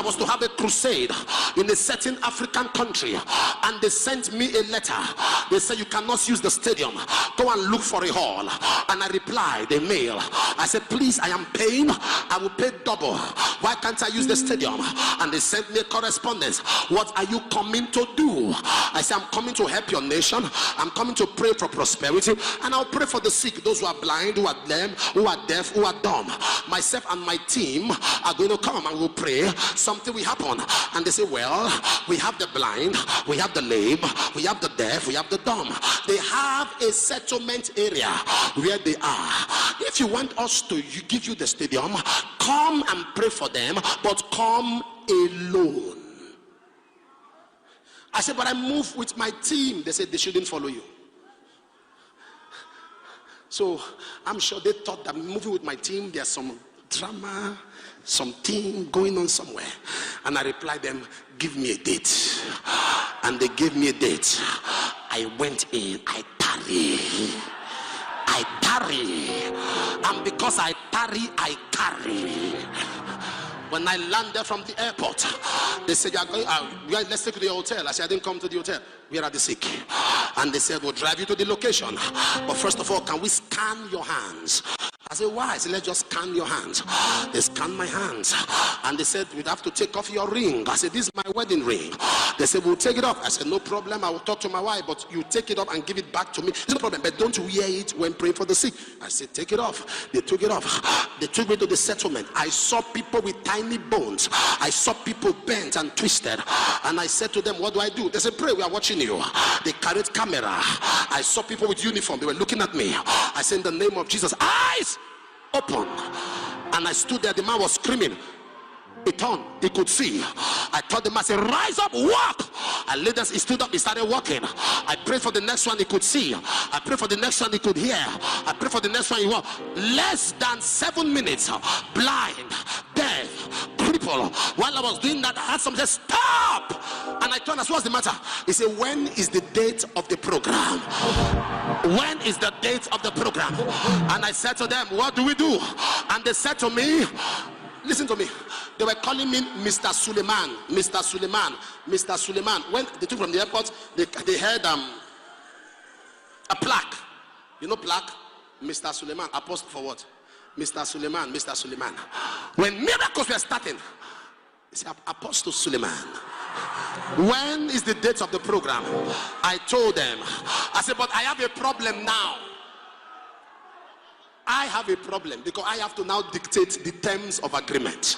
I was to have a crusade in a certain African country, and they sent me a letter. They said you cannot use the stadium, go and look for a hall. And I replied a mail. I said, please, I am paying, I will pay double. Why can't I use the stadium? And they sent me a correspondence. What are you coming to do? I said, I'm coming to help your nation. I'm coming to pray for prosperity, and I'll pray for the sick, those who are blind, who are lame, who are deaf, who are dumb. Myself and my team are going to come and we'll pray. Something will happen. And they say, well, we have the blind, we have the lame, we have the deaf, we have the dumb. They have a settlement area where they are. If you want us to give you the stadium, come and pray for them, but come alone. I said, but I move with my team. They said they shouldn't follow you. So I'm sure they thought that moving with my team, there's some drama, something going on somewhere. And I replied them, give me a date. And they gave me a date. I went in, I tarry. And because I tarry, I carry. When I landed from the airport, they said, you're going, let's take you to the hotel. I said, I didn't come to the hotel. Where are the sick? And they said, we'll drive you to the location. But first of all, can we scan your hands? I said, why? I said, let's just scan your hands. They scanned my hands. And they said, we'd have to take off your ring. I said, this is my wedding ring. They said, we'll take it off. I said, no problem. I will talk to my wife, but you take it off and give it back to me. No problem. But don't wear it when praying for the sick. I said, take it off. They took it off. They took me to the settlement. I saw people with tiny bones. I saw people bent and twisted. And I said to them, what do I do? They said, pray, we are watching you. They carried camera. I saw people with uniform. They were looking at me. I said, in the name of Jesus, eyes open. And I stood there. The man was screaming. He turned, he could see. I told the man, I said, rise up, walk. And later he stood up, he started walking. I prayed for the next one, he could see. I prayed for the next one, he could hear. I prayed for the next one, he walked. Less than 7 minutes, blind, deaf, cripple. While I was doing that, I had somebody say, stop. And I turned, I said, what's the matter? He said, when is the date of the program? When is the date of the program? And I said to them, what do we do? And they said to me, listen to me. They were calling me Mr. Suleiman, Mr. Suleiman, Mr. Suleiman. When they took from the airport, they had a plaque. You know plaque? Mr. Suleiman, apostle for what? Mr. Suleiman, Mr. Suleiman. When miracles were starting, they said, Apostle Suleiman, when is the date of the program? I told them, I said, but I have a problem now. I have a problem because I have to now dictate the terms of agreement.